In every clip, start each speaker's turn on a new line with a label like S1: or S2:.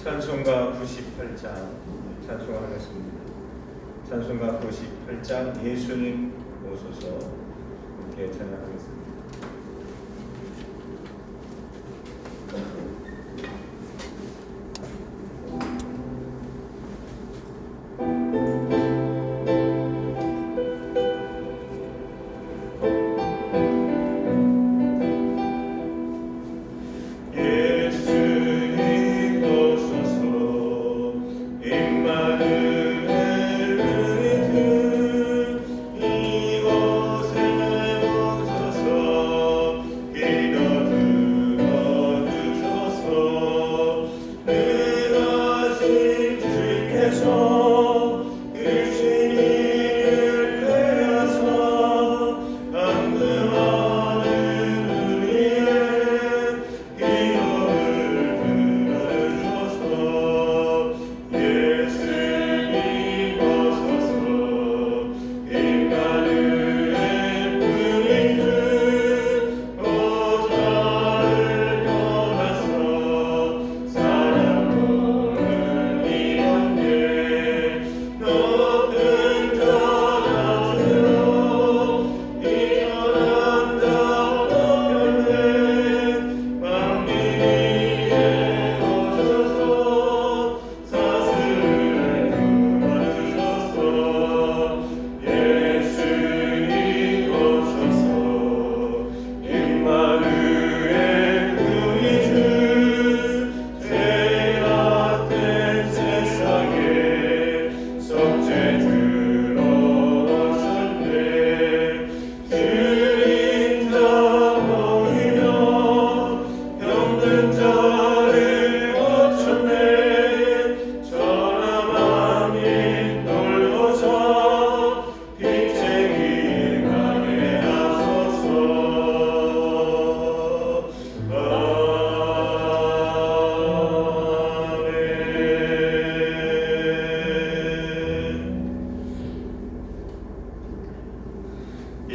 S1: 찬송가 98장 찬송하겠습니다. 찬송가 98장 예수님 오소서 함께 찬양하겠습니다.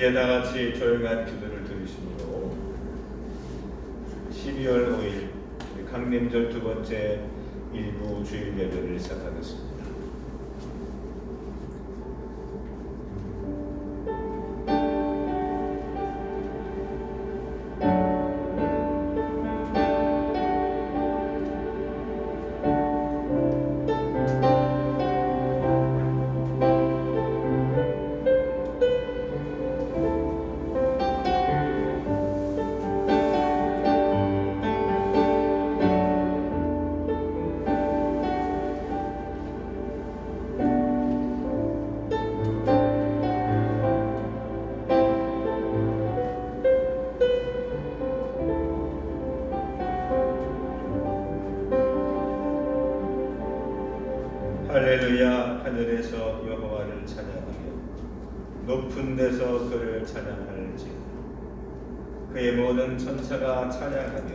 S1: 이제 다같이 조용한 기도를 들으시므로 12월 5일 강림절 두 번째 일부 주일 예배를 시작하겠습니다. 할렐루야. 하늘에서 여호와를 찬양하며 높은 데서 그를 찬양할지 그의 모든 천사가 찬양하며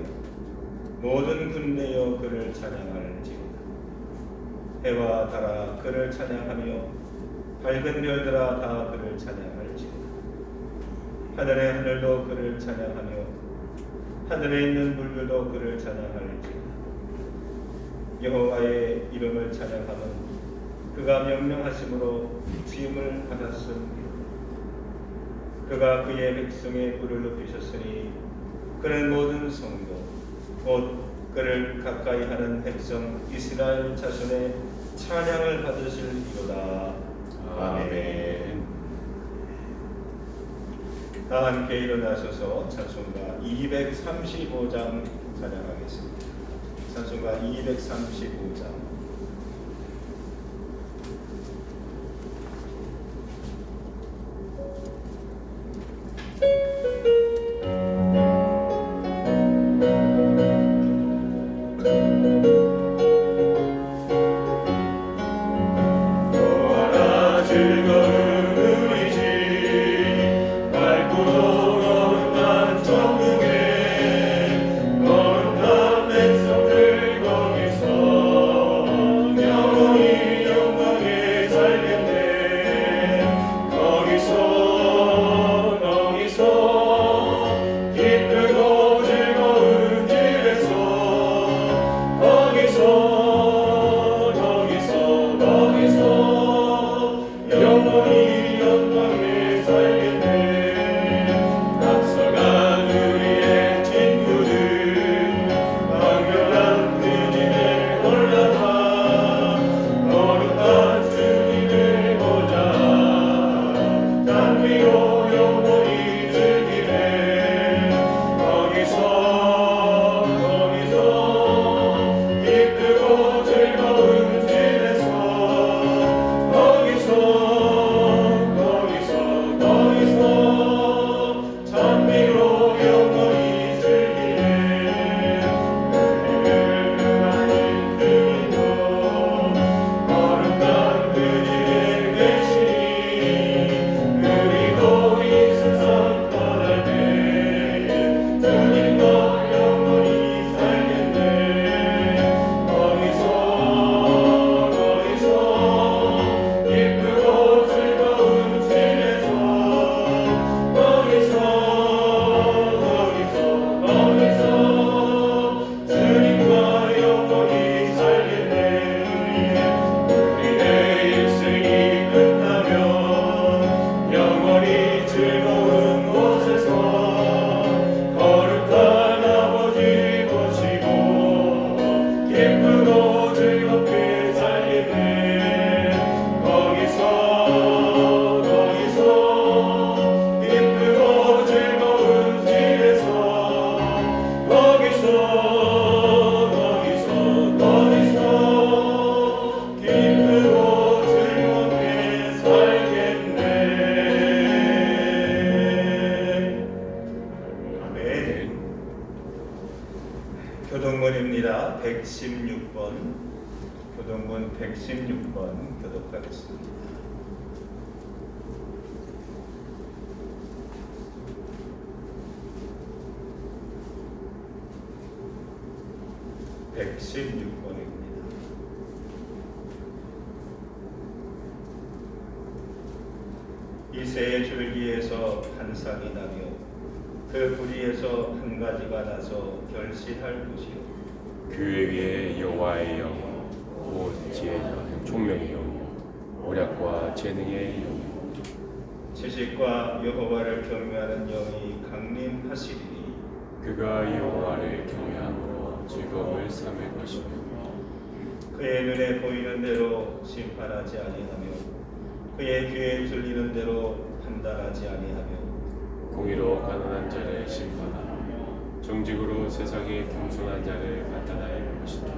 S1: 모든 군대여 그를 찬양할지 해와 달아 그를 찬양하며 밝은 별들아 다 그를 찬양할지 하늘의 하늘도 그를 찬양하며 하늘에 있는 물들도 그를 찬양할지 여호와의 이름을 찬양하면 그가 명령하심으로 지음을 받았습니다. 그가 그의 백성의 뿔을 높이셨으니 그는 모든 성도 곧 그를 가까이 하는 백성 이스라엘 자손의 찬양을 받으실 이로다. 아멘. 다 함께 일어나셔서 찬송가 235장 찬양하겠습니다. 찬송가 235장.
S2: 백성들 거기서
S1: 교동본입니다. 116번 교동본 116번 교독하겠습니다. 이새의 줄기에서 한 싹이 나며 그 뿌리에서 한 가지가 나서 결실할 것이요
S2: 그 위에 여호와의 영, 곧 지혜의 영, 총명의 영이요 오략과 재능의 영이요
S1: 지식과 여호와를 경외하는 영이 강림하시리니
S2: 그가 여호와를 경외함으로 즐거움을 삼을 것이며
S1: 그의 눈에 보이는 대로 심판하지 아니하며 그의 귀에 들리는 대로 판단하지 아니하며
S2: 공의로 가난한 자를 심판하며 정직으로 세상에 겸손한 자를 나타낼 것이다.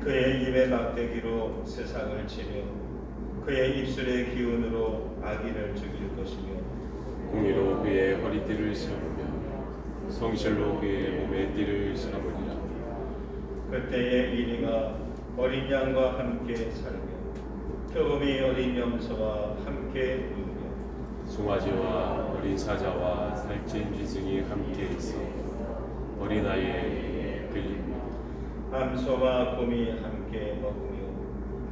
S1: 그의 입의 막대기로 세상을 치며 그의 입술의 기운으로 악인을 죽일 것이며
S2: 공의로 그의 허리띠를 세우며 성실로 그의 몸의 띠를 삼으리라.
S1: 그때의 이리가 어린 양과 함께 살며 표범이 어린 염소와 함께 누우며
S2: 송아지와 어린 사자와 살찐 쥐승이 함께 있어 어린아이의 끌림이
S1: 암소와 곰이 함께 먹으며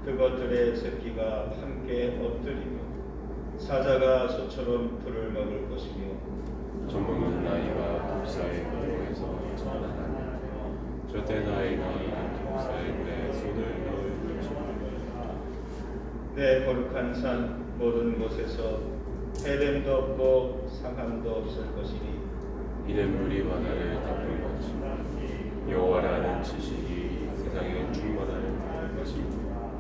S1: 그것들의 새끼가 함께 엎드리며 사자가 소처럼 풀을 먹을 것이며
S2: 젖먹는 아이가 독사의 구멍에서 자라나니 젖된 아이가 독사의 물에 손을 넣을 것이다.
S1: 내 거룩한 산 모든 곳에서 해됨도 없고 상함도 없을 것이니
S2: 이는 물이 바다를 덮은 것이며 여호와라는 지식이 세상에 충만할 것입니다.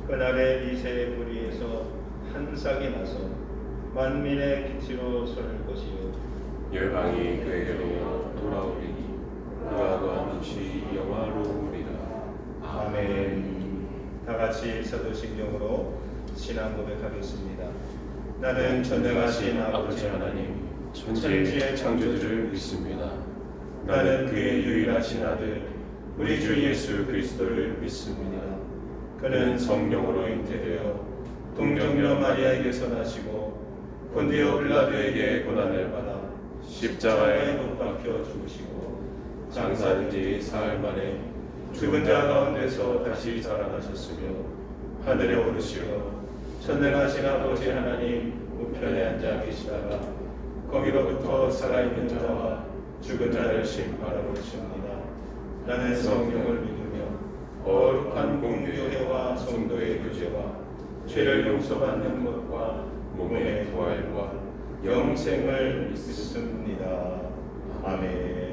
S1: 그날에 이새의 뿌리에서 한 싹이 나서 만민의 기치로 설 것이요
S2: 열방이 그에게로 돌아오리니 그가 거한 곳이 영화로우리라.
S1: 아멘. 다 같이 사도신경으로 신앙 고백하겠습니다. 나는 전능하신 아버지 하나님
S2: 천지의 창조주를 믿습니다. 나는 그의 유일하신 아들 우리 주 예수 그리스도를 믿습니다. 그는 성령으로 잉태되어 동정녀 마리아에게서 나시고 본디오 빌라도에게 고난을 받아 십자가에 못 박혀 죽으시고 장사된 지 사흘 만에 죽은 자 가운데서 다시 살아나셨으며 하늘에 오르시어 전능하신 아버지 하나님 우편에 앉아 계시다가 거기로부터 살아있는 자와 죽은 자를 심판하러 오십니다. 나는 성령을 믿으며 거룩한 공유회와 성도의 교제와 죄를 용서받는 것과 몸의 부활과 영생을 믿습니다. 아멘.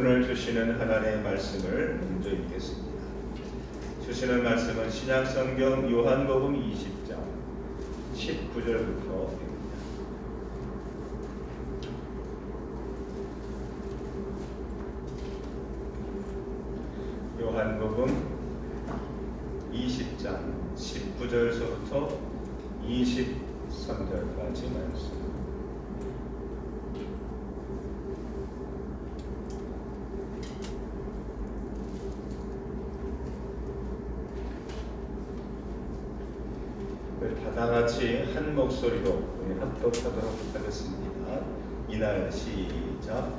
S2: 오늘 주시는 하나님의 말씀을 먼저 읽겠습니다. 주시는 말씀은 신약성경 요한복음 20장 19절부터 요한복음 20장 19절서부터 23절까지 말씀. 다 같이 한 목소리로 합독하도록 하겠습니다. 이날 시작.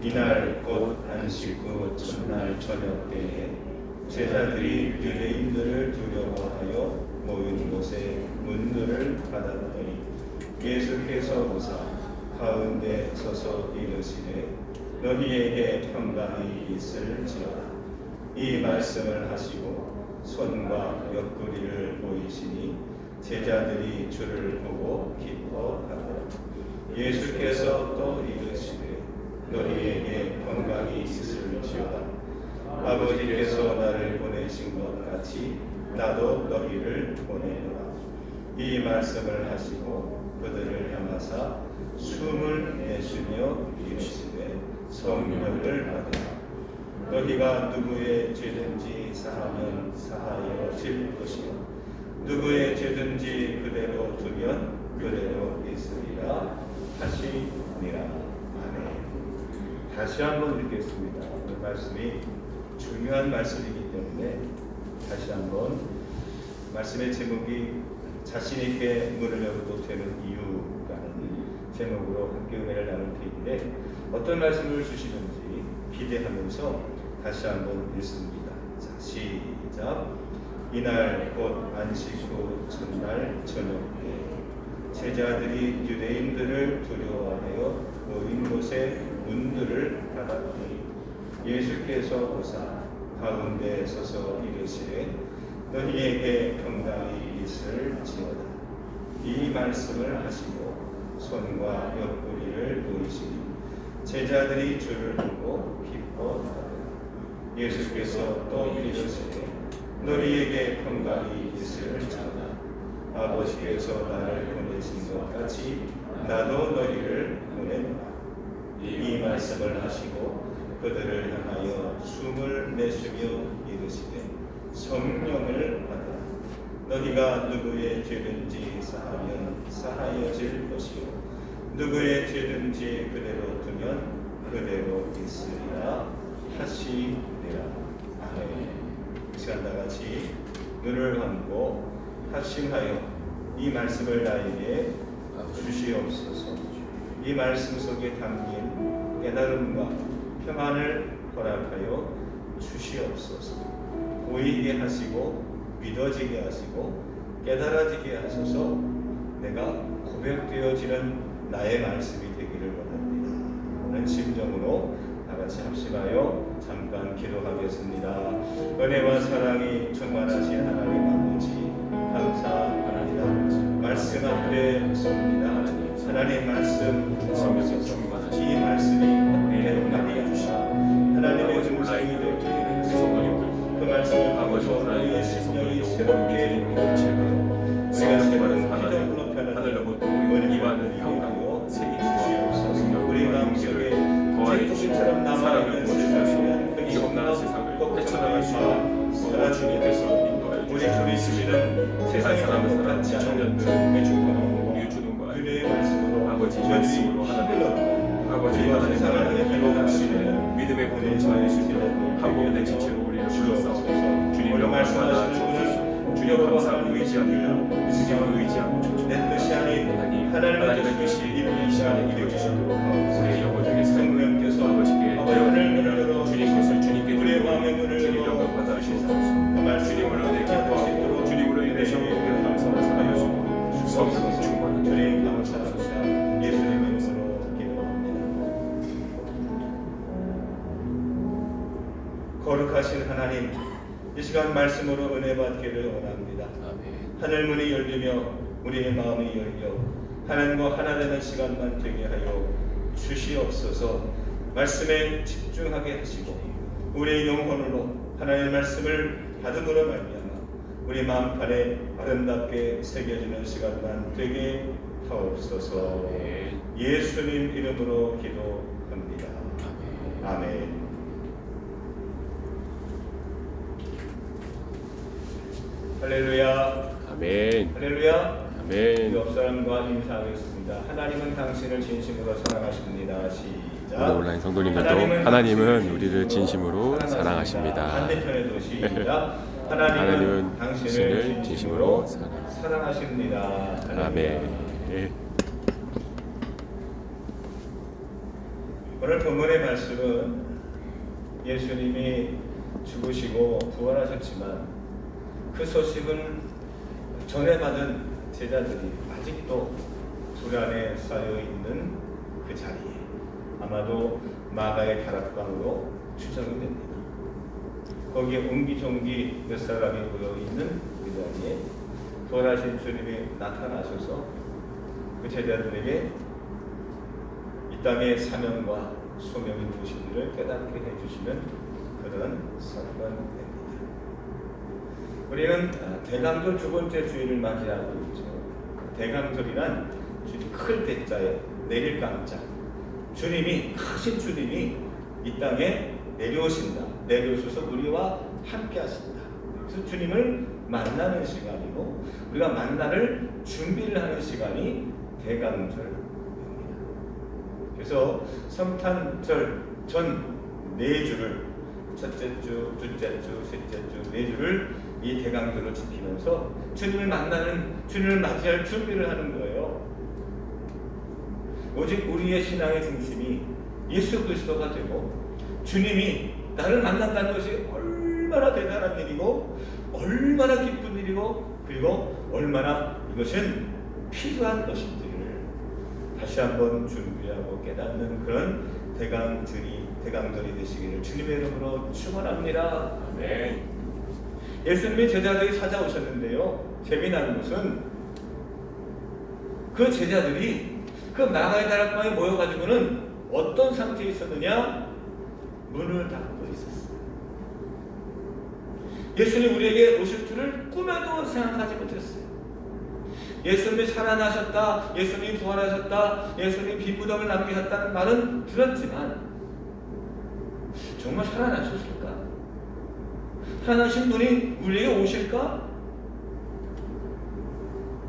S2: 이날 곧 안식 후 첫날 저녁 때에
S1: 제자들이 유대인들을 두려워하여 모인 곳에 문들을 닫았더니 예수께서 오사 가운데 서서 이르시되 너희에게 평강이 있을지어다. 이 말씀을 하시고 손과 옆구리를 보이시니 제자들이 주를 보고 기뻐하더라. 예수께서 또 이르시되 너희에게 평강이 있을지어다. 아버지께서 나를 보내신 것 같이 나도 너희를 보내노라. 이 말씀을 하시고 그들을 향하사 숨을 내쉬며 이르시되 성령을 받으라. 너희가 누구의 죄든지 사하면 사하여질 것이요 누구의 죄든지 그대로 두면 그대로 있으리라 하시니라. 아멘. 다시 한번 읽겠습니다. 오늘 말씀이 중요한 말씀이기 때문에 다시 한번 말씀의 제목이 자신 있게 문을 열어도 되는 이유라는 제목으로 함께 은혜를 나눌 테인데 어떤 말씀을 주시는지 기대하면서 다시 한번 읽습니다. 자, 시작. 이날 곧 안식 후 첫날 저녁에 제자들이 유대인들을 두려워하여 모인 곳에 문들을 닫았더니 예수께서 오사 가운데 서서 이르시되 너희에게 평강이 있을지어다. 이 말씀을 하시고 손과 옆구리를 보이시니 제자들이 주를 보고 기뻐하더라. 예수께서 또 이르시되 너희에게 평강이 있을지어다. 아버지께서 나를 보내신 것 같이 나도 너희를 보낸다. 이 말씀을 하시고 그들을 향하여 숨을 내쉬며 이르시되 성령을 받으라. 너희가 누구의 죄든지 사하면 사하여질 것이요 누구의 죄든지 그대로 두면 그대로 있으리라 하시니라. 아멘. 이 시간 다 같이 눈을 감고 합심하여 이 말씀을 나에게 주시옵소서. 이 말씀 속에 담긴 깨달음과 평안을 허락하여 주시옵소서. 보이게 하시고 믿어지게 하시고 깨달아지게 하소서. 내가 고백되어지는 나의 말씀이 되기를 원합니다. 오늘 심정으로 다 같이 합심하여 잠깐 기도하겠습니다. 은혜와 사랑이 충만하신 하나님 아버지 감사합니다. 말씀 앞에 섭니다. 하나님 말씀 주옵소서. 이 말씀이 어떻게 말이야 하나님의 음성이 되게 하소서. 그 말씀을 통해서 우리의 심령이 새롭게 우리가 새로운 기적으로 변하는 은혜를 이루어 주시옵소서. 우리 마음속에 제주처럼 남아있는 세상에 대한 그
S2: 세상을 헤쳐나갈 수
S1: 하나님
S2: 있는 주님께서 인도하여
S1: 우리 주리시는 세상의
S2: 사람을
S1: 같지 않은
S2: 청년들 주는 거
S1: 주님의 말씀으로
S2: 아버지 말씀으로 하나님 아버지 하나님을 기록하시는 믿음의 공동체가 되시며 한몸된 지체로 우리를 불러서 주님을 말씀하시는 주님 감사하고 의지합니다. 주님을 의지하고
S1: 내 뜻이 아닌
S2: 하나님의 뜻이 이 시간에 이루어지시도록 우리의 영혼 중에
S1: 성령께서
S2: 아버지께
S1: 하늘을 열어
S2: 주님 것을 주님께
S1: 우리의 마음의 문을
S2: 주님
S1: 열어
S2: 영광 받아주시옵소서.
S1: 주님을
S2: 은혜 기뻐하고 주님으로 인해서 우리를 감사와 사랑하시고 성령 충만한
S1: 주님 감사합니다. 예수님의 이름으로 기도합니다. 거룩하신 하나님, 이 시간 말씀으로 은혜 받기를 원합니다. 하늘 문이 열리며 우리의 마음이 열려 하나님과 하나 되는 시간만 되게 하여 주시옵소서. 말씀에 집중하게 하시고 우리의 영혼으로 하나님의 말씀을 받음으로 말미암아 우리 마음판에 아름답게 새겨지는 시간만 되게 하옵소서. 예수님 이름으로 기도합니다. 아멘. 할렐루야.
S2: 아멘.
S1: 할렐루야.
S2: 아멘.
S1: 옆 사람과 인사하겠습니다. 하나님은 당신을 진심으로 사랑하십니다. 시작.
S2: 오늘 온라인 성도님들도 하나님은 우리를 진심으로 사랑하십니다.
S1: 반대편에도 시작. 하나님은 당신을 진심으로 사랑하십니다.
S2: 아멘.
S1: 오늘 본문의 말씀은 예수님이
S3: 죽으시고 부활하셨지만 그 소식을 전해받은 제자들이 아직도 불안에 쌓여있는 그 자리에 아마도 마가의 다락방으로 추정이 됩니다. 거기에 옹기종기 몇 사람이 모여있는 그 자리에 부활하신 주님이 나타나셔서 그 제자들에게 이 땅의 사명과 소명이 무엇인지를 깨닫게 해주시는 그런 사건입니다. 우리는 대강절 두 번째 주일을 맞이하고 있죠. 대강절이란 큰 대자에 내릴 강자, 주님이, 크신 주님이 이 땅에 내려오신다. 내려오셔서 우리와 함께 하신다. 그래서 주님을 만나는 시간이고 우리가 만나를 준비를 하는 시간이 대강절입니다. 그래서 성탄절 전 4주를 첫째 주, 둘째 주, 셋째 주, 4주를 이 대강절로 지키면서 주님을 만나는, 주님을 맞이할 준비를 하는 거예요. 오직 우리의 신앙의 중심이 예수 그리스도가 되고 주님이 나를 만난다는 것이 얼마나 대단한 일이고 얼마나 기쁜 일이고 그리고 얼마나 이것은 필요한 것인지를 다시 한번 준비하고 깨닫는 그런 대강절이 되시기를 주님의 이름으로 축원합니다.
S2: 아멘.
S3: 예수님이 제자들이 찾아오셨는데요. 재미나는 것은 그 제자들이 그 마가의 다락방에 모여가지고는 어떤 상태에 있었느냐? 문을 닫고 있었어요. 예수님이 우리에게 오실 줄을 꿈에도 생각하지 못했어요. 예수님이 살아나셨다, 예수님이 부활하셨다, 예수님이 빈 무덤을 남기셨다는 말은 들었지만 정말 살아나셨을까? 살아나신 분이 우리에게 오실까?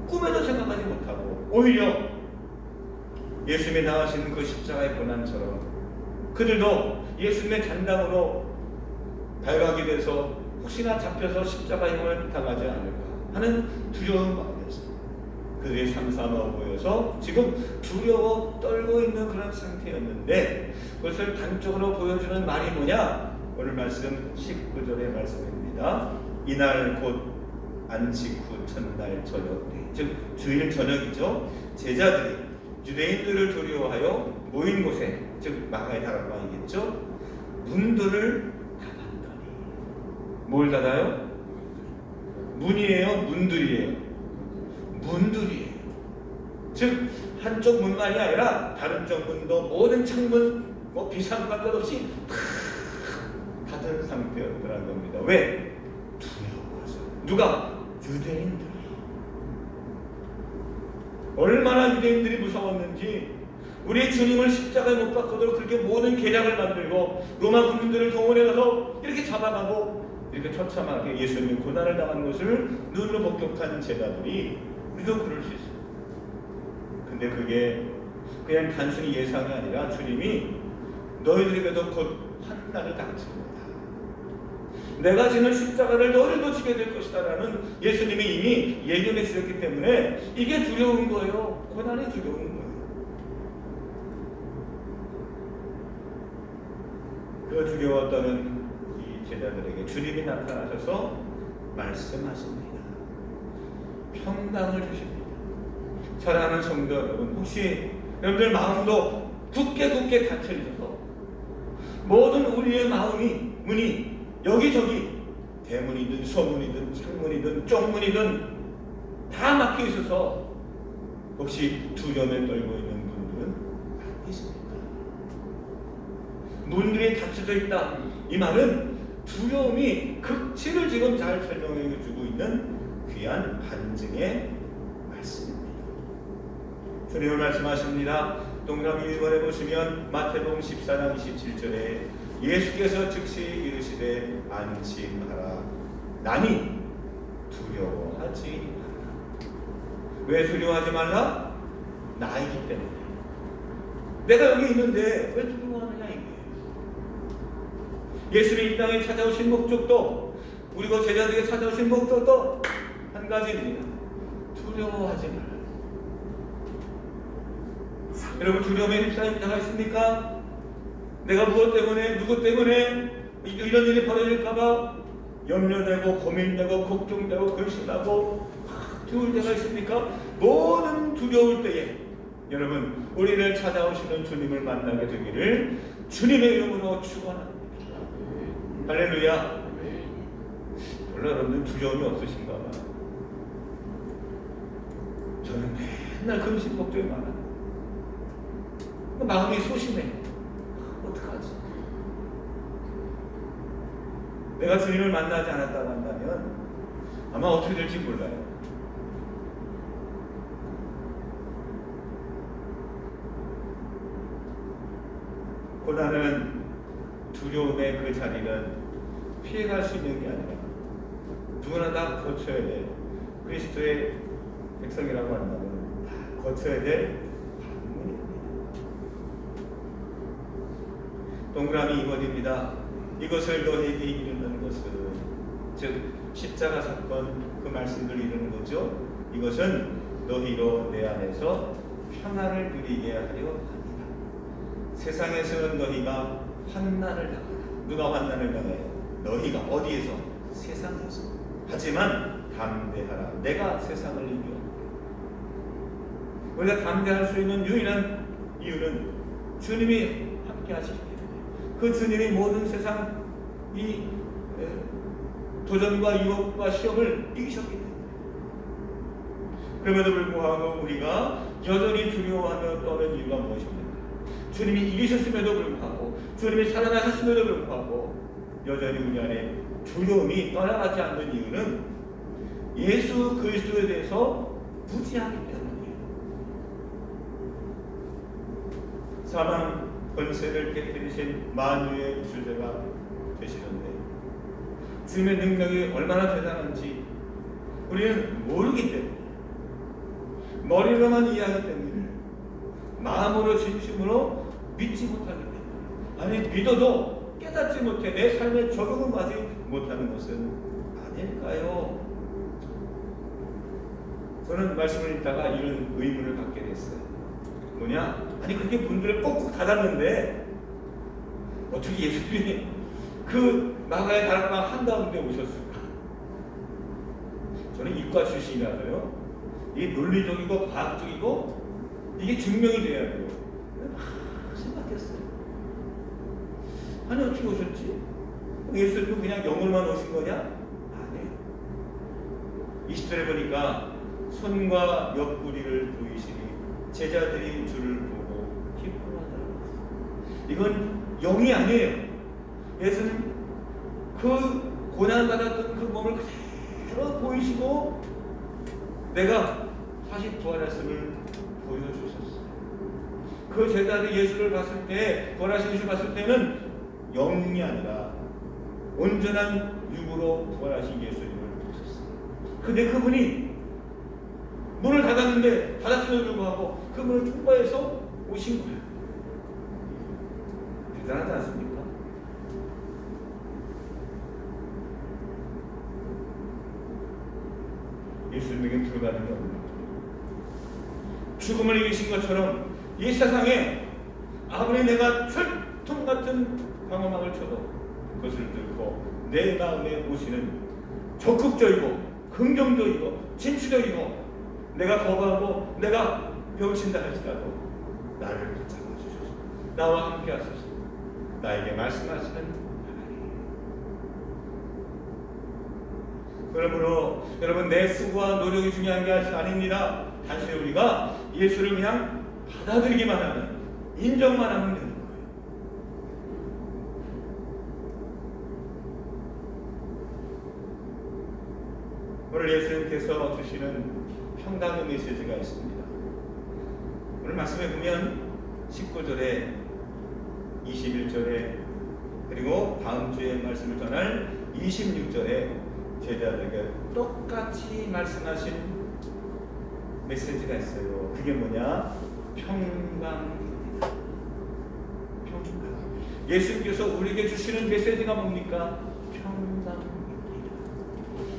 S3: 꿈에도 생각하지 못하고 오히려 예수님이 당하신 그 십자가의 고난처럼 그들도 예수님의 잔당으로 발각이 돼서 혹시나 잡혀서 십자가형을 당하지 않을까 하는 두려운 마음이었습니다. 그들이 삼삼하고 모여서 지금 두려워 떨고 있는 그런 상태였는데 그것을 단적으로 보여주는 말이 뭐냐? 오늘 말씀 19절의 말씀입니다. 이날 곧 안식 후 첫날 저녁 때, 즉 주일 저녁이죠. 제자들이 유대인들을 두려워하여 모인 곳에, 즉 마가의 다락방이겠죠, 문들을 닫았더니. 뭘 닫아요? 문이에요? 문들이에요? 문들이에요. 즉 한쪽 문만이 아니라 다른 쪽 문도 모든 창문 비상할 것 없이 다 닫은 상태였더라는 겁니다. 왜? 두려워서. 누가? 유대인들이. 얼마나 유대인들이 무서웠는지 우리 주님을 십자가에 못 박고도 그렇게 모든 계략을 만들고 로마 군인들을 동원해 가서 이렇게 잡아가고 이렇게 처참하게 예수님이 고난을 당한 것을 눈으로 목격한 제자들이 우리도 그럴 수 있어요. 근데 그게 그냥 단순히 예상이 아니라 주님이 너희들에게도 곧 환난이 닥칠 거다. 내가 지는 십자가를 너희들도 지게 될 것이다 라는 예수님이 이미 예견해 주셨기 때문에 이게 두려운 거예요. 고난이 두려운 거예요. 그 두려웠다는 이 제자들에게 주님이 나타나셔서 말씀하십니다. 평강을 주십니다. 사랑하는 성도 여러분, 혹시 여러분들 마음도 굳게 닫혀 있어서 모든 우리의 마음이 문이 여기저기 대문이든 서문이든 창문이든 쪽문이든 다 막혀 있어서 혹시 두려움에 떨고 있는 분들은 안 계십니까? 문들이 닫혀져 있다. 이 말은 두려움이 극치를 지금 잘 설명해 주고 있는 귀한 반증의 말씀입니다. 주님은 말씀하십니다. 동그라미 1번에 보시면 마태복음 14장 27절에 예수께서 즉시 이르시되 안심하라. 나니 두려워하지 마라. 왜 두려워하지 말라? 나이기 때문에. 내가 여기 있는데 왜 두려워하느냐 이게. 예수님이 이 땅에 찾아오신 목적도 우리가 제자들에게 찾아오신 목적도 한 가지입니다. 두려워하지 말라. 여러분 두려움에 휩싸인 자가 있습니까? 내가 무엇 때문에 누구 때문에 이런 일이 벌어질까봐 염려되고 고민되고 걱정되고 근심하고 두려울 때가 있습니까? 모든 두려울 때에 여러분 우리를 찾아오시는 주님을 만나게 되기를 주님의 이름으로 축원합니다. 할렐루야. 물론 여러분들 두려움이 없으신가 봐요. 저는 맨날 근심 걱정이 많아요. 마음이 소심해. 어떡하지? 내가 주님을 만나지 않았다고 한다면 아마 어떻게 될지 몰라요. 고난은 두려움의 그 자리는 피해갈 수 있는 게 아니라 누구나 다 거쳐야 될 그리스도의 백성이라고 한다면 다 거쳐야 될 관문입니다. 동그라미 2번입니다. 이것을 너희에게 이르는 것은 즉 십자가 사건 그 말씀을 이루는 거죠. 이것은 너희로 내 안에서 평안을 누리게 하려 합니다. 세상에서는 너희가 환난을 당하라. 누가 환난을 당해요? 너희가 어디에서? 세상에서. 하지만 담대하라. 내가 세상을 이겨. 우리가 담대할 수 있는 유일한 이유는 주님이 함께 하시기 때문에 그 주님이 모든 세상 이 도전과 유혹과 시험을 이기셨기 때문에 그럼에도 불구하고 우리가 여전히 두려워하며 떠는 이유가 무엇입니까? 주님이 이기셨음에도 불구하고 주님이 살아나셨음에도 불구하고 여전히 우리 안에 두려움이 떠나가지 않는 이유는 예수 그리스도에 대해서 무지하기 때문이에요. 사망 권세를 깨뜨리신 만유의 주제가 되시는데 주님의 능력이 얼마나 대단한지 우리는 모르기 때문에 머리로만 이해하기 때문에 마음으로 진심으로 믿지 못하기 때문에 아니 믿어도 깨닫지 못해 내 삶에 적응을 하지 못하는 것은 아닐까요? 저는 말씀을 읽다가 이런 의문을 갖게 됐어요. 뭐냐? 아니 그렇게 문들을 꼭꼭 닫았는데 어떻게 예수님이 그 마가의 다락방 한가운데 오셨을까? 저는 이과 출신이라서요. 이게 논리적이고 과학적이고 이게 증명이 돼야 돼요. 생각했어요. 아니 어떻게 오셨지? 예수님은 그냥 영으로만 오신 거냐? 아니에요. 20절에 보니까 손과 옆구리를 보이시니 제자들이 주를 보고 기뻐하더라고요. 이건 영이 아니에요. 예수님 그 고난받았던 그 몸을 그대로 보이시고 내가 다시 부활했음을 보여주셨어요. 그 제자들이 예수를 봤을 때 부활하신 예수 봤을 때는 영이 아니라 온전한 육으로 부활하신 예수님을 보셨어요. 근데 그분이 문을 닫았는데 닫았음에도 불구하고 그 문을 통과해서 오신 거예요. 대단하지 않습니까? 예수님에게 불가능이 없는 거예요. 죽음을 이기신 것처럼 이 세상에 아무리 내가 철통 같은 방어막을 쳐도 그것을 뚫고 내 마음에 오시는 적극적이고 긍정적이고 진취적이고 내가 거부하고 내가 병친다 할지라도 나를 붙잡아 주셔서 나와 함께 하소서. 나에게 말씀하시는 하나님. 그러므로 여러분 내 수고와 노력이 중요한 게 아닙니다. 단순히 우리가 예수를 그냥 받아들이기만 하면 인정만 하면 되는 거예요. 오늘 예수님께서 주시는 평강의 메시지가 있습니다. 오늘 말씀에 보면 19절에 21절에 그리고 다음 주에 말씀을 전할 26절에 제자들에게 똑같이 말씀하신 메시지가 있어요. 그게 뭐냐? 평강입니다. 평강. 예수님께서 우리에게 주시는 메시지가 뭡니까? 평강입니다.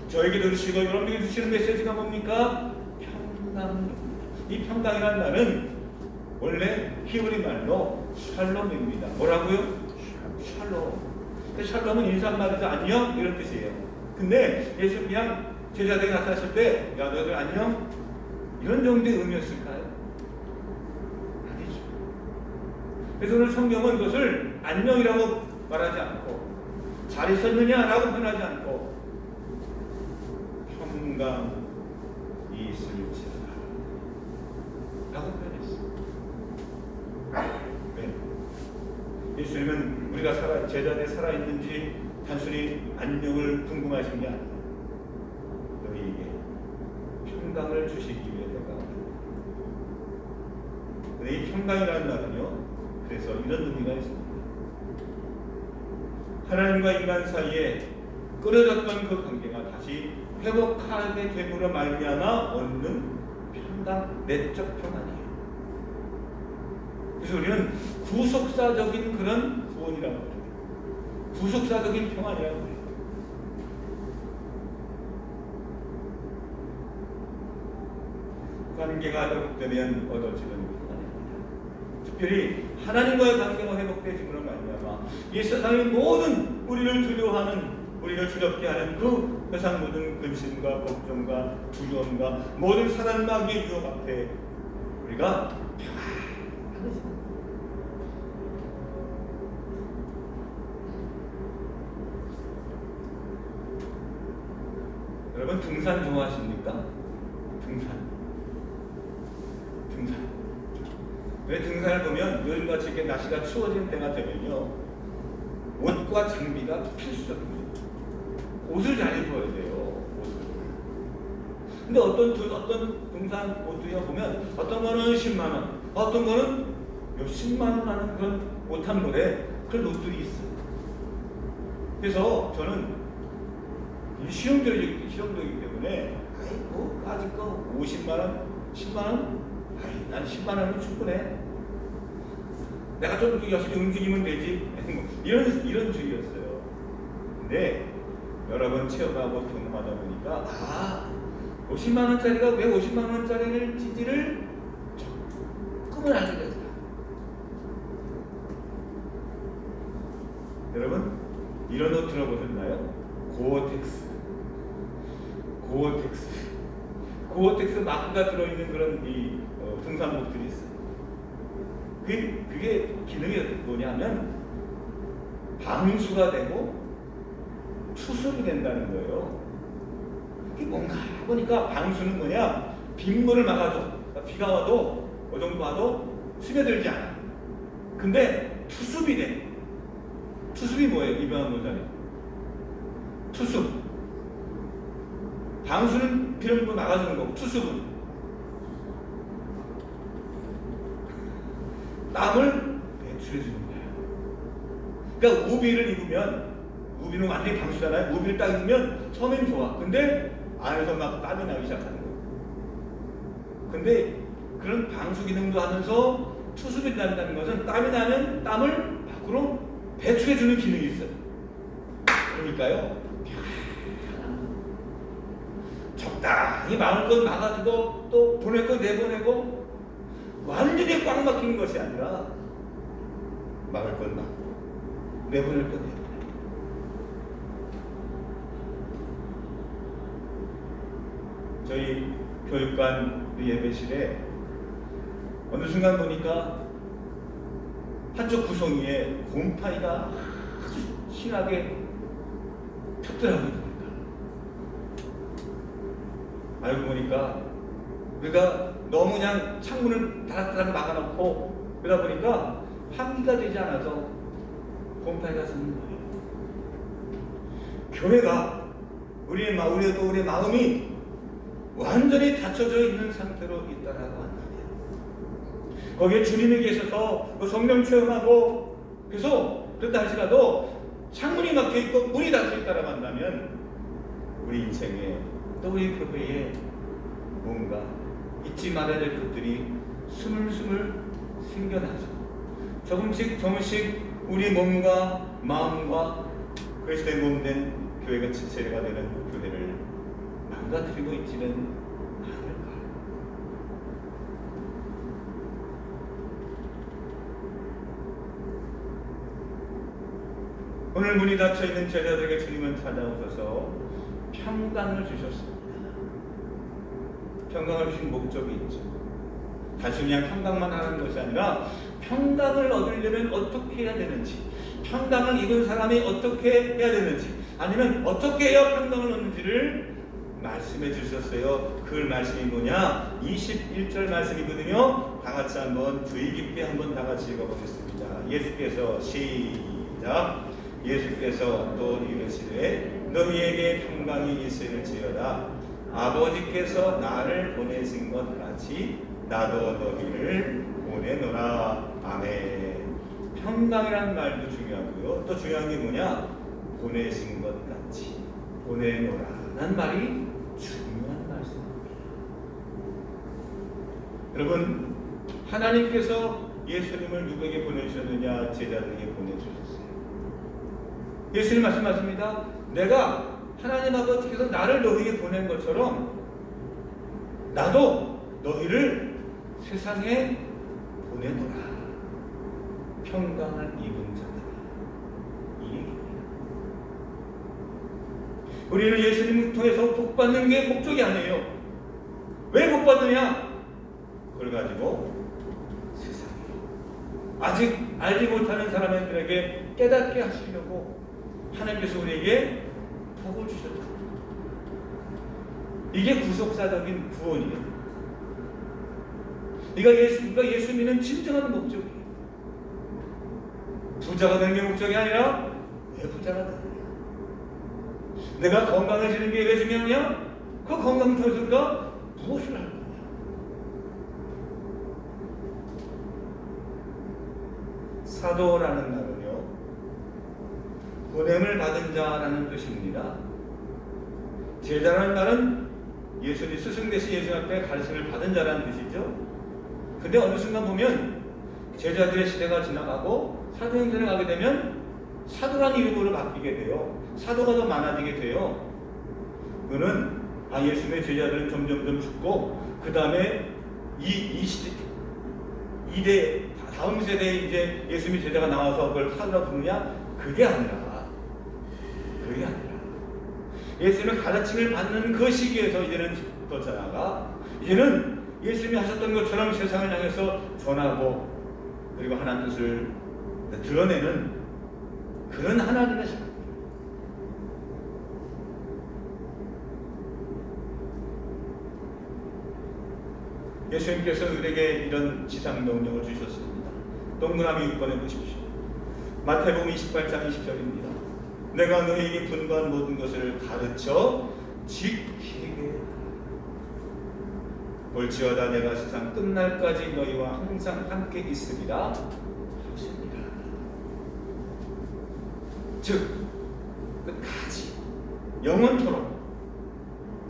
S3: 저에게도 주시고 여러분에게 주시는 메시지가 뭡니까? 평강입니다. 이 평강이라는 말은 원래 히브리 말로 샬롬입니다. 뭐라고요? 샬롬. 샬롬은 인사말에서 안녕 이런 뜻이에요. 근데 예수 그냥 제자들이 나타났을 때 야 너희들 안녕 이런 정도의 의미였을까요? 아니죠. 그래서 오늘 성경은 그것을 안녕이라고 말하지 않고 잘 있었느냐라고 표현하지 않고 평강이 있을지어다 라고 표현했어요. 네. 예수님은 우리가 제자들이 살아있는지 단순히 안녕을 궁금하신 게 아니라 너희에게 평강을 주시기 위해 내가 근데 이 평강이라는 말은요 그래서 이런 의미가 있습니다. 하나님과 인간 사이에 끊어졌던 그 관계가 다시 회복하게 됨으로 말미암아 얻는 평강, 내적 평안이에요. 그래서 우리는 구속사적인 그런 구원이라고 해요. 구속사적인 평안이라고 해요. 관계가 회복되면 얻어지는 평안입니다. 특별히 하나님과의 관계가 회복되심으로 말미암아 이 세상의 모든 우리를 두려워하는 우리를 두렵게 하는 그 세상 모든 근심과 걱정과 두려움과 모든 사단마귀의 유혹 앞에 우리가 평안하게 여러분 등산 좋아하십니까? 등산. 왜 등산을 보면 요즘같이 이렇게 날씨가 추워진 때가 되면요 옷과 장비가 필수적입니다. 옷을 잘 입어야 돼요. 옷을. 근데 어떤 등산 옷들이 보면 어떤 거는 10만 원, 어떤 거는 몇십만 원 하는 그런 옷 한 벌에 그런 옷들이 있어요. 그래서 저는 실용적이기 때문에 아이고 아직 거 50만 원, 10만 원, 아이 난 10만 원이면 충분해. 내가 좀 열심히 움직이면 되지. 이런 주의였어요. 근데 여러 번 체험하고 경험하다 보니까 50만 원짜리가 왜 50만 원짜리를 지지를 조금은 알게 됐다. 여러분 이런 옷 들어보셨나요? 고어텍스 마크가 들어있는 그런 등산복들이 있어요. 그게 기능이 뭐냐면 방수가 되고 투습이 된다는 거예요. 그게 뭔가 보니까 방수는 뭐냐? 빗물을 막아줘. 비가 와도 그 정도 와도 스며들지 않아. 근데 투습이 돼. 투습이 뭐예요? 이병헌 목사님. 투습. 방수는 비를 막아주는 거고 투습은 땀을 배출해주는 거예요. 그러니까 우비를 입으면 우비는 완전히 방수잖아요. 우비를 딱 입으면 처음엔 좋아. 근데 안에서 막 땀이 나기 시작하는 거예요. 근데 그런 방수 기능도 하면서 투습이 난다는 것은 땀이 나면 땀을 밖으로 배출해주는 기능이 있어요. 그러니까요. 적당히 막을 건 막아주고 또 보낼 건 내보내고 완전히 꽉 막히는 것이 아니라 막을 건 막고 내보낼 건 내보내고 저희 교육관 예배실에 어느 순간 보니까 한쪽 구성이에 곰팡이가 아주 심하게 폈더라고요. 알고 보니까 우리가 너무 그냥 창문을 다락다락 막아놓고 그러다 보니까 환기가 되지 않아서 곰팡이가 생긴 거예요. 교회가 우리의 마음이 완전히 닫혀져 있는 상태로 있다라고 한다면 거기에 주님이 계셔서 그 성령 체험하고 계속 그런다 할지라도 창문이 막혀있고 문이 닫혀있다라고 한다면 우리 인생에 또 우리 교회에 뭔가 잊지 말아야 될 것들이 스물스물 생겨나서 조금씩 우리 몸과 마음과 그리스도의 몸된 교회가 지체가 되는 교회를 망가뜨리고 있지는 않을까. 오늘 문이 닫혀 있는 제자들에게 주님은 찾아오셔서 평강을 주셨습니다. 평강을 주신 목적이 있죠. 단순히 그냥 평강만 하는 것이 아니라 평강을 얻으려면 어떻게 해야 되는지, 평강을 입은 사람이 어떻게 해야 되는지, 아니면 어떻게 해야 평강을 얻는지를 말씀해 주셨어요. 그 말씀이 뭐냐? 21절 말씀이거든요. 다 같이 한번 주의 깊게 한번 다 같이 읽어보겠습니다. 예수께서 시작. 예수께서 또 이르시되 너희에게 평강이 있을지어다. 아버지께서 나를 보내신 것 같이 나도 너희를 보내노라. 아멘. 평강이라는 말도 중요하고요. 또 중요한 게 뭐냐? 보내신 것 같이 보내노라 라는 말이 중요한 말씀입니다. 여러분, 하나님께서 예수님을 누구에게 보내주셨느냐? 제자들에게 보내주셨어요. 예수님 말씀하십니다. 내가 하나님 아버지께서 나를 너희에게 보낸 것처럼 나도 너희를 세상에 보내노라. 평강을 입은 자다. 이 얘기입니다. 우리는 예수님을 통해서 복 받는 게 목적이 아니에요. 왜 복 받느냐? 그걸 가지고 세상에 아직 알지 못하는 사람들에게 깨닫게 하시려고 하나님께서 우리에게 복을 주셨다. 이게 구속사적인 구원이에요. 그러니까 예수 믿는 진정한 목적이에요. 부자가 되는 게 목적이 아니라 왜 부자가 되느냐? 내가 건강해지는 게 왜 중요하냐? 그 건강 통해서 무엇을 할 거냐? 사도라는 말은요, 보냄을 받은 자라는 뜻입니다. 제자라는 말은 예수님 스승 되신 예수 앞에 가르침을 받은 자라는 뜻이죠. 근데 어느 순간 보면 제자들의 시대가 지나가고 사도행전에 가게 되면 사도라는 이름으로 바뀌게 돼요. 사도가 더 많아지게 돼요. 그거는 예수님의 제자들은 점점 죽고 그 다음에 이 시대 다음 세대에 이제 예수님의 제자가 나와서 그걸 사도라 부르냐? 그게 아니라 예수님의 가르침을 받는 그 시기에서 이제는 더 자라가 이제는 예수님이 하셨던 것처럼 세상을 향해서 전하고 그리고 하나님 뜻을 드러내는 그런 하나님의 사람. 예수님께서 우리에게 이런 지상 명령을 주셨습니다. 동그라미 6번에 보십시오. 마태복음 28장 20절입니다. 내가 너희에게 분부한 모든 것을 가르쳐 지키게 볼지어다 내가 세상 끝날까지 너희와 항상 함께 있으리라 하십니다. 즉 끝까지 영원토록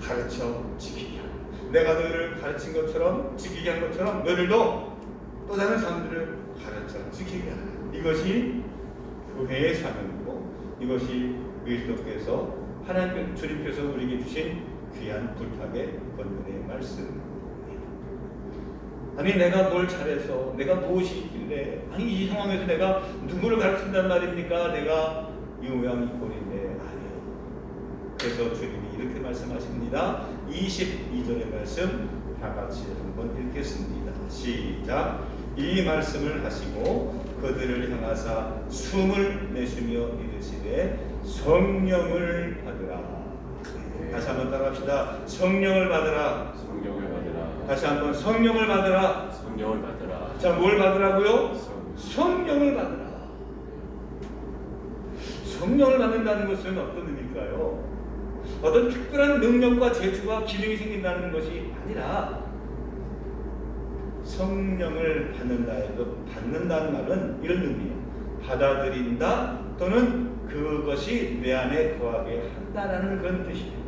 S3: 가르쳐 지키게 하라. 내가 너희를 가르친 것처럼 지키게 한 것처럼 너희들도 또 다른 사람들을 가르쳐 지키게 하라. 이것이 교회의 사명이고 이것이 그리스도께서 하나님 주님께서 우리에게 주신 귀한 부탁의 권면의 말씀입니다. 아니 내가 뭘 잘해서 내가 무엇이 있길래 아니 이 상황에서 내가 누구를 가르친단 말입니까? 내가 이 모양 이 꼴인데 아니에요. 그래서 주님이 이렇게 말씀하십니다. 22절의 말씀 다 같이 한번 읽겠습니다. 시작. 이 말씀을 하시고 그들을 향하사 숨을 내쉬며 이르시되 성령을 받으라. 다시 한번 따라합시다. 성령을 받으라.
S2: 성령을 받으라.
S3: 다시 한번 성령을 받으라.
S2: 성령을 받으라.
S3: 자, 뭘 받으라고요? 성령을 받으라. 성령을 받는다는 것은 어떤 의미일까요? 어떤 특별한 능력과 재주와 기능이 생긴다는 것이 아니라 성령을 받는다는 말은 이런 의미예요. 받아들인다 또는 그것이 내 안에 거하게 한다라는 그런 뜻이에요.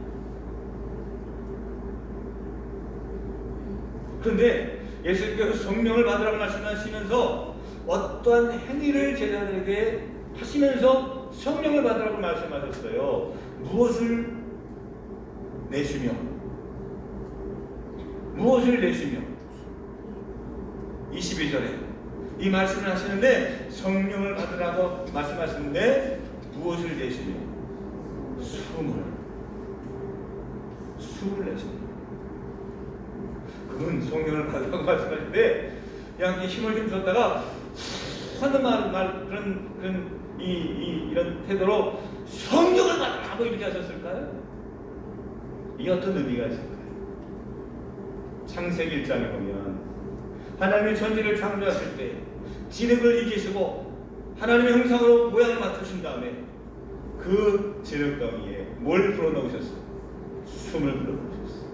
S3: 그런데 예수님께서 성령을 받으라고 말씀하시면서 어떠한 행위를 제자들에게 하시면서 성령을 받으라고 말씀하셨어요. 무엇을 내쉬며 무엇을 내쉬며 22절에 이 말씀을 하시는데 성령을 받으라고 말씀하시는데 무엇을 내시며 숨을 내십니다. 그분 성령을 받으라고 말씀하시는데 그냥 이렇게 힘을 좀 줬다가 하는 말 그런 이런 태도로 성령을 받으라고 이렇게 하셨을까요? 이게 어떤 의미가 있을까요? 창세기 1장에 보면 하나님의 천지를 창조하실 때 진흙을 이기시고 하나님의 형상으로 모양을 맞추신 다음에 그 진흙덩이에 뭘 불어넣으셨어요? 숨을 불어넣으셨어요.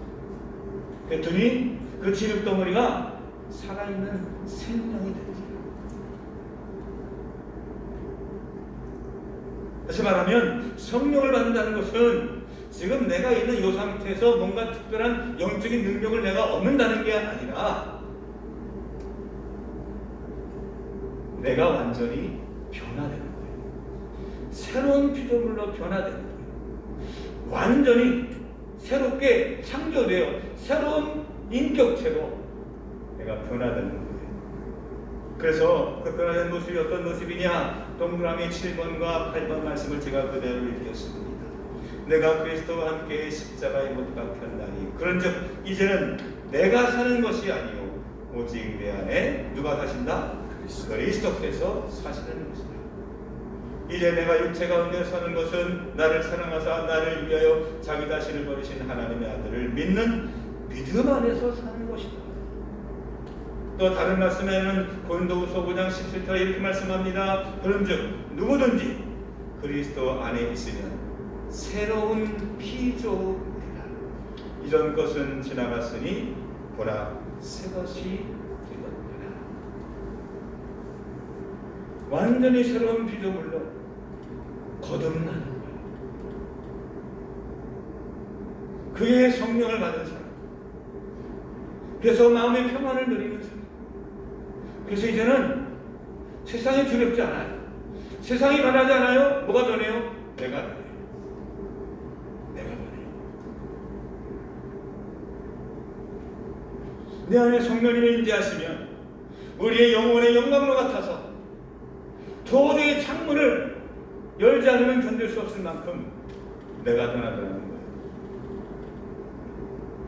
S3: 그랬더니 그 진흙덩어리가 살아있는 생명이 되지. 다시 말하면 성령을 받는다는 것은 지금 내가 있는 이 상태에서 뭔가 특별한 영적인 능력을 내가 얻는다는 게 아니라 내가 완전히 변화되는 거예요. 새로운 피조물로 변화되는 거예요. 완전히 새롭게 창조되어 새로운 인격체로 내가 변화되는 거예요. 그래서 그 변화된 모습이 어떤 모습이냐? 동그라미 7번과 8번 말씀을 제가 그대로 읽겠습니다. 내가 그리스도와 함께 십자가에 못 박혔나니 그런즉 이제는 내가 사는 것이 아니요 오직 내 안에 누가 사신다? 그리스도께서 사시는 것이다. 이제 내가 육체 가운데 사는 것은 나를 사랑하사 나를 위하여 자기 자신을 버리신 하나님의 아들을 믿는 믿음 안에서 사는 것이다. 또 다른 말씀에는 고린도후서 5장 17절에 이렇게 말씀합니다. 그런즉 누구든지 그리스도 안에 있으면 새로운 피조물이라. 이전 것은 지나갔으니 보라 새 것이 되었느니라. 완전히 새로운 피조물로 거듭나는 거예요. 그의 성령을 받은 사람. 그래서 마음의 평안을 누리는 사람. 그래서 이제는 세상이 두렵지 않아요. 세상이 변하지 않아요. 뭐가 변해요? 내가 변해요. 내 안에 성령님이 임재하시면 우리의 영혼의 영광로 같아서 도저히 창문을 열지 않으면 견딜 수 없을 만큼 내가 변하더라는 거예요.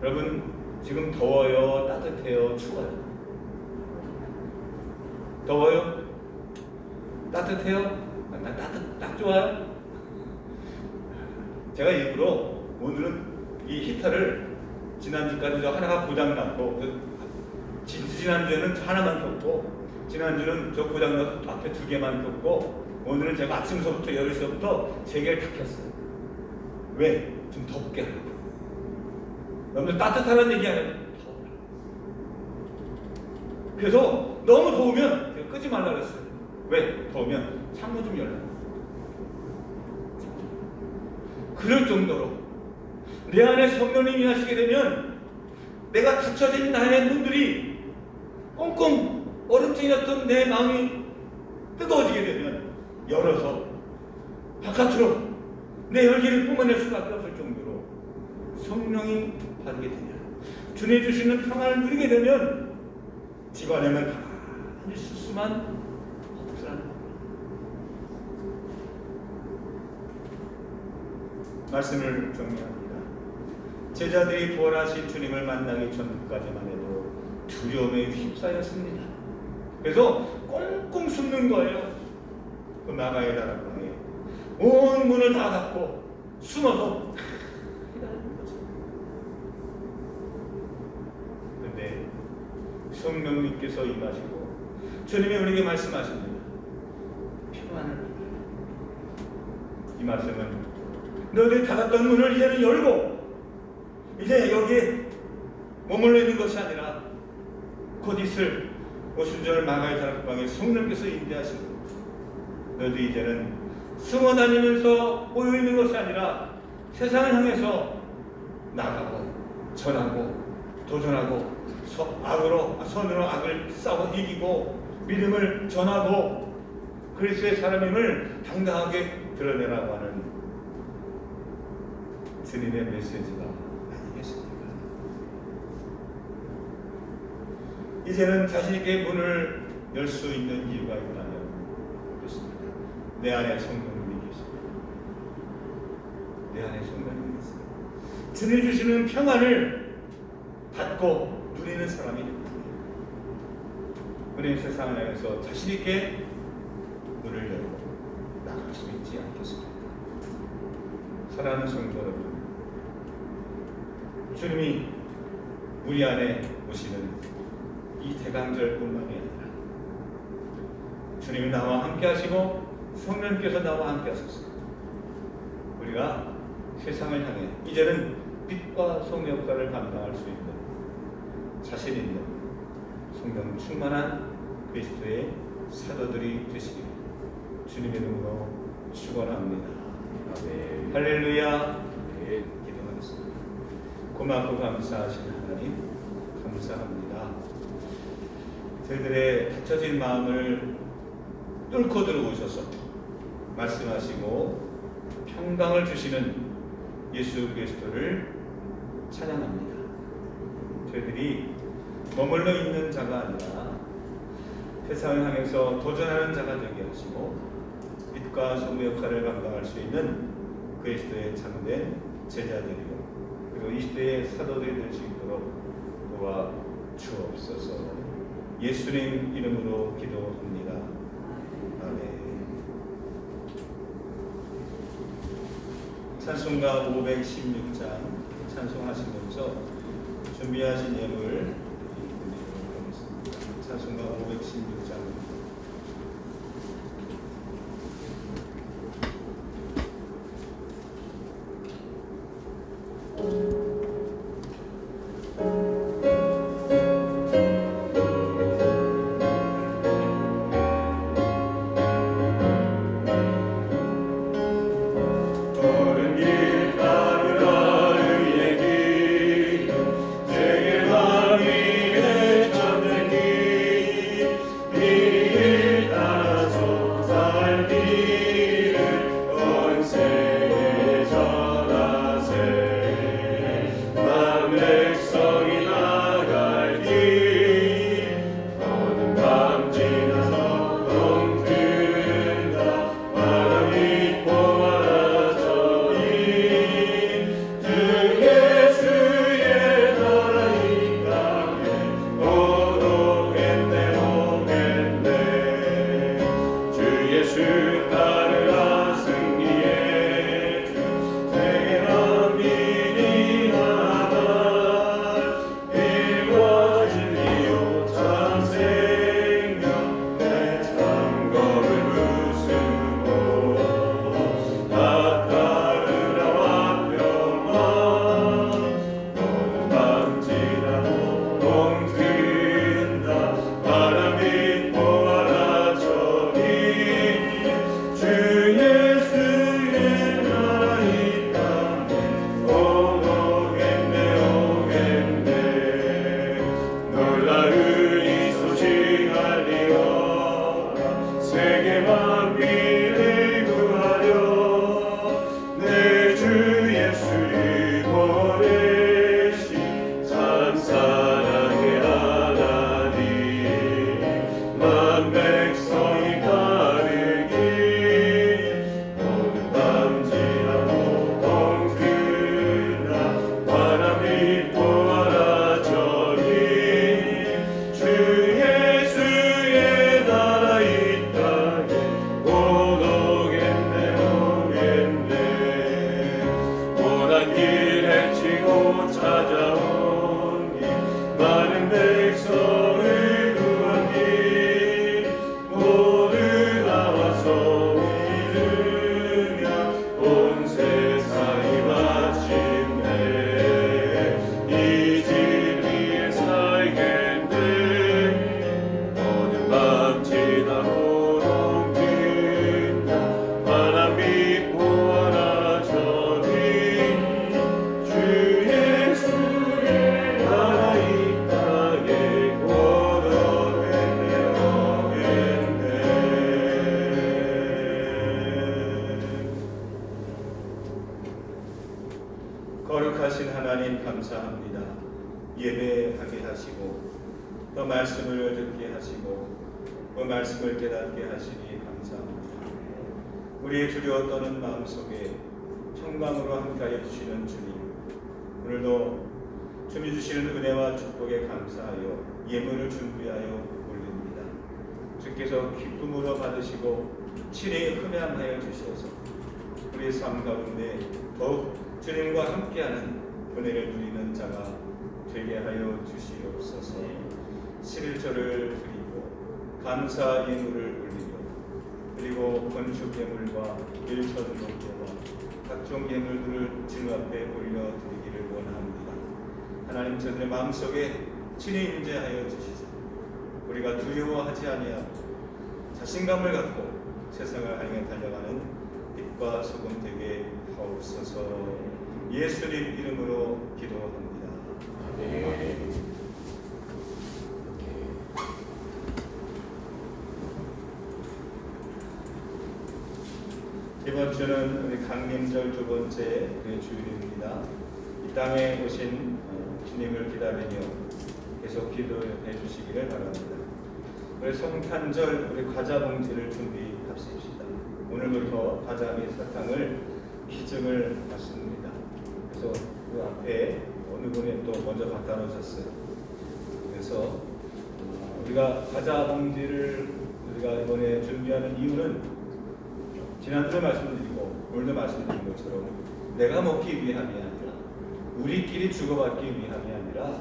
S3: 여러분 지금 더워요? 따뜻해요? 추워요? 더워요? 따뜻해요? 나 딱 좋아요? 제가 일부러 오늘은 이 히터를 지난주까지 저 하나가 고장났고 지난주에는 하나만 켰고 지난주는 저 고장나서 앞에 2개만 켰고 오늘은 제가 아침서부터 10시부터 3개를 다 켰어요. 왜? 좀 덥게 하려고. 너무 따뜻하다는 얘기 아니에요. 더워라. 그래서 너무 더우면 제가 끄지 말라 그랬어요. 왜? 더우면 창문 좀 열라고. 그럴 정도로 내 안에 성령님이 하시게 되면 내가 닫혀진 나의 눈들이 꽁꽁 얼음증이었던 내 마음이 뜨거워지게 되면 열어서 바깥으로 내 열기를 뿜어낼 수밖에 없을 정도로 성령이 받게 되냐. 주님 주시는 평안을 누리게 되면 집안에는 가만히 있을 수만 없으라는 겁니다. 말씀을 정리합니다. 제자들이 부활하신 주님을 만나기 전까지만 해도 두려움에 휩싸였습니다. 그래서 꽁꽁 숨는 거예요. 그 마가의 다락방에 온 문을 다 닫고 숨어서 기다리는 거죠. 그런데 성령님께서 임하시고 주님이 우리에게 말씀하십니다. 평안을. 이 말씀은 너희들이 닫았던 문을 이제는 열고 이제 여기에 머물러 있는 것이 아니라 곧 있을 50절 마가의 다락방에 성령께서 임재하시고 너희들 이제는 숨어 다니면서 모여 있는 것이 아니라 세상을 향해서 나가고 전하고 도전하고 선으로 악을 싸워 이기고 믿음을 전하고 그리스도의 사람임을 당당하게 드러내라고 하는 주님의 메시지가 아니겠습니까? 이제는 자신있게 문을 열 수 있는 이유가 있다면 그렇습니다. 내 안에 성령님이 계십니다. 안에 성령이 있어요. 주님 주시는 평안을 받고 누리는 사람이 됩니다. 우리는 세상을 향해서 자신 있게 문을 열고 나갈 수 있지 않겠습니까? 사랑하는 성도 여러분, 주님이 우리 안에 오시는 이 대강절뿐만이 아니라 주님이 나와 함께 하시고 성령께서 나와 함께 하소서. 우리가 세상을 향해 이제는 빛과 소금의 역할을 감당할 수 있는 자신 있는 성령 충만한 그리스도의 사도들이 되시기를 주님의 이름으로 축원합니다. 아멘. 할렐루야. 네, 기도하겠습니다. 고맙고 감사하신 하나님 감사합니다. 저희들의 닫혀진 마음을 뚫고 들어오셔서 말씀하시고 평강을 주시는 예수 그리스도를 찬양합니다. 저희들이 머물러 있는 자가 아니라 세상을 향해서 도전하는 자가 되게 하시고 빛과 소금의 역할을 감당할 수 있는 그리스도의 참된 제자들이요 그리고 이 시대의 사도들이 될 수 있도록 도와 주옵소서. 예수님 이름으로 기도합니다. 아멘. 찬송가 516장 찬송하시면서 준비하신 예물 드리도록 하겠습니다. 찬송가 516장 거룩하신 하나님 감사합니다. 예배하게 하시고 또 말씀을 듣게 하시고 그 말씀을 깨닫게 하시니 감사합니다. 우리의 두려워 떠는 마음속에
S1: 평강으로 함께하여 주시는 주님, 오늘도 주님 주시는 은혜와 축복에 감사하여 예물을 준비하여 올립니다. 주께서 기쁨으로 받으시고 친히 흠양하여 주셔서 우리의 삶 가운데 더욱 주님과 함께하는 은혜를 누리는 자가 되게 하여 주시옵소서. 11조를 드리고 감사 예물을 올리고 그리고 건축 예물과 일천목과 각종 예물들을 주님 앞에 올려드리기를 원합니다. 하나님, 저들의 마음속에 친히 임재하여 주시사 우리가 두려워하지 아니하고 자신감을 갖고 세상을 향해 달려가는 빛과 소금 되게 하옵소서. 예수님 이름으로 기도합니다. 아멘. 이번 주는 우리 강림절 두 번째 우리 주일입니다. 이 땅에 오신 주님을 기다리며 계속 기도해 주시기를 바랍니다. 우리 성탄절 우리 과자 봉지를 준비합시다. 오늘부터 과자 및 사탕을 기증을 받습니다. 그래서 그 앞에 어느 분이 또 먼저 갖다 놓으셨어요. 그래서 우리가 과자 봉지를 우리가 이번에 준비하는 이유는 지난주에 말씀드리고 오늘도 말씀드린 것처럼 내가 먹기 위함이 아니라 우리끼리 주고받기 위함이 아니라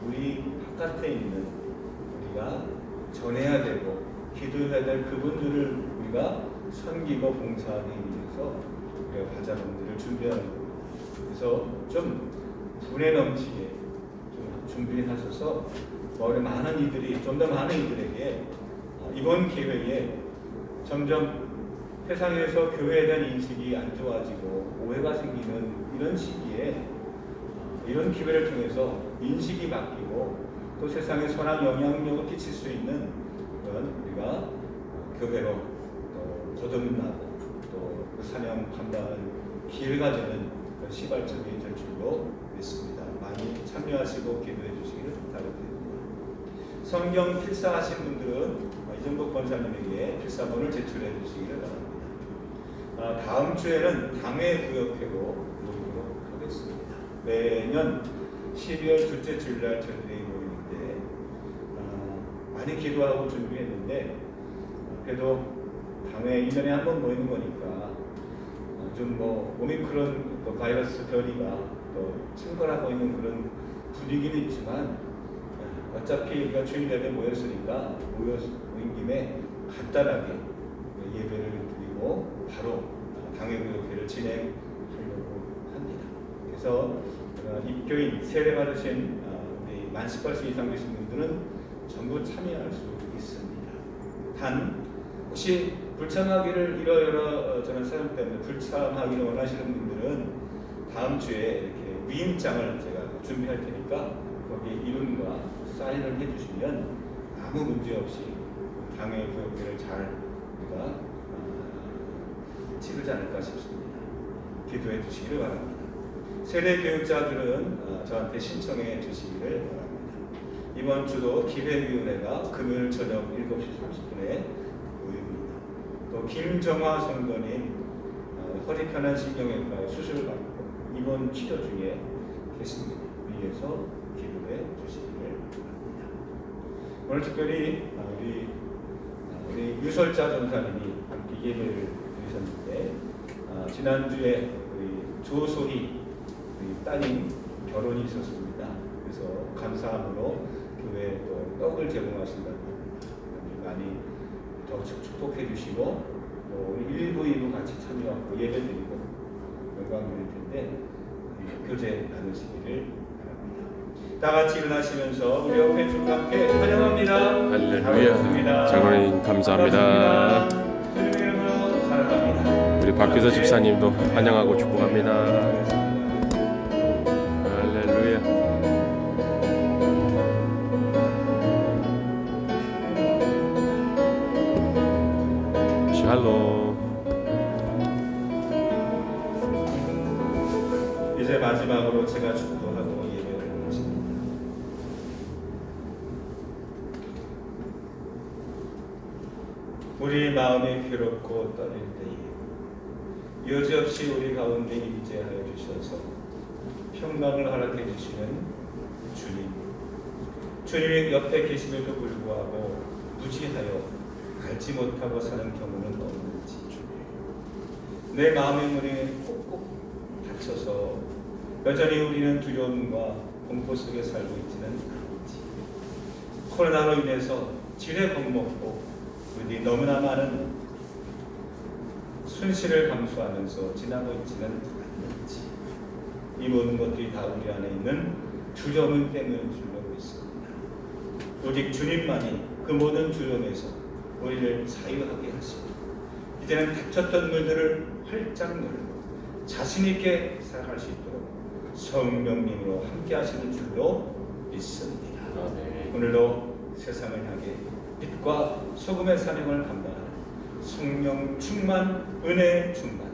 S1: 우리 바깥에 있는 우리가 전해야 되고 기도해야 될 그분들을 우리가 섬기고 봉사하기 위해서 우리가 과자 봉지를 준비하는 겁니다. 그래서 좀 분에 넘치게 좀 준비하셔서 우리 많은 이들이 좀 더 많은 이들에게 이번 기회에 점점 세상에서 교회에 대한 인식이 안 좋아지고 오해가 생기는 이런 시기에 이런 기회를 통해서 인식이 바뀌고 또 세상에 선한 영향력을 끼칠 수 있는 그런 우리가 교회로 또 거듭나고 또 그 사명 감당하는 기회가 되는 그런 시발점이 될 줄로 믿습니다. 많이 참여하시고 기도해 주시기를 부탁드립니다. 성경 필사하신 분들은 이정복 권사님에게 필사본을 제출해 주시기를 바랍니다. 다음 주에는 당회구역회로 모이도록 하겠습니다. 매년 12월 둘째 주일날 저희들이 모이는데 많이 기도하고 준비했는데 그래도 당회 1년에 한 번 모이는 거니까 좀 뭐 오미크론 바이러스 변이가 또 침몰하고 있는 그런 분위기는 있지만 어차피 우리가 주일날에 모였으니까 모인 김에 간단하게 예배를 드리고 바로 당회구역회를 진행하려고 합니다. 그래서 입교인 세례 받으신 우리 만 18세 이상 되신 분들은 전부 참여할 수 있습니다. 단 혹시 불참하기를 이러이러 저런 사연 때문에 불참하기를 원하시는 분들은 다음 주에 이렇게 위임장을 제가 준비할 테니까 거기 이름과 사인을 해주시면 아무 문제 없이 당회구역회를 잘 우리가 치르지 않을까 싶습니다. 기도해 주시기를 바랍니다. 세대 교육자들은 저한테 신청해 주시기를 바랍니다. 이번 주도 기획위원회가 금요일 저녁 7시 30분에 모입니다. 또 김정화 성도님 허리 편한 신경외과 수술을 받고 입원 치료 중에 계십니다. 위에서 기도해 주시기를 바랍니다. 오늘 특별히 우리 유설자 전사님이 함께 예배를 드리셨는데 지난주에 우리 조소희 우리 따님 결혼이 있었습니다. 그래서 감사함으로 교회에 또 떡을 제공하신다고 합니다. 많이 더 축복해 주시고 우리 1부, 2부 같이 참여하고 예배 드리고 영광 드릴 텐데 교제 나누시기를 바랍니다. 다 같이 일어나시면서 우리 옆에 주님과 함께 환영합니다.
S4: 할렐루야. 장로님 감사합니다.
S1: 주님의 이름으로 사랑합니다.
S4: 우리 박규서 집사님도 환영하고 축복합니다. 할렐루야. 샬롬.
S1: 이제 마지막으로 제가 축도하고 예배를 하십니다. 우리 마음이 괴롭고 떨릴 때에
S3: 여지없이 우리 가운데 임재하여 주셔서 평강을 허락해 주시는 주님, 주님의 옆에 계심에도 불구하고 무지하여 알지 못하고 사는 경우는 없는지, 내 마음의 문에 꼭꼭 닫혀서 여전히 우리는 두려움과 공포 속에 살고 있지는 않은지, 코로나로 인해서 지레 겁먹고 우리 너무나 많은 손실을 감수하면서 지나고 있지는 않는지, 이 모든 것들이 다 우리 안에 있는 두려움 때문에 주려고 있습니다. 오직 주님만이 그 모든 두려움에서 우리를 자유하게 하시고 이제는 닫혔던 문들을 활짝 열고 자신 있게 살아갈 수 있도록 성령님으로 함께 하시는 줄로 믿습니다. 오늘도 세상을 향해 빛과 소금의 사명을 감당하는 성령 충만, 은혜 충만,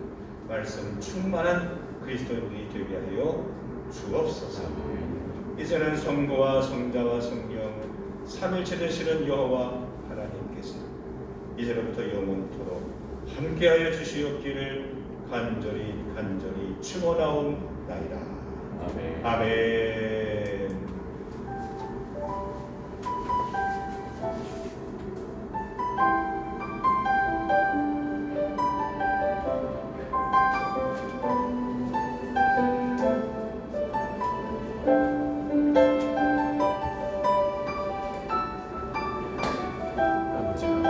S3: 말씀 충만한 그리스도인들이 되게 하여 주옵소서. 이제는 성부와 성자와 성령 삼일체 되시는 여호와 하나님께서 이제로부터 영원토록 함께하여 주시옵기를 간절히 축원하옵나이다. 아멘.
S2: 아버지 감사합니다. 주님.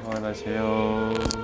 S4: 평안하세요.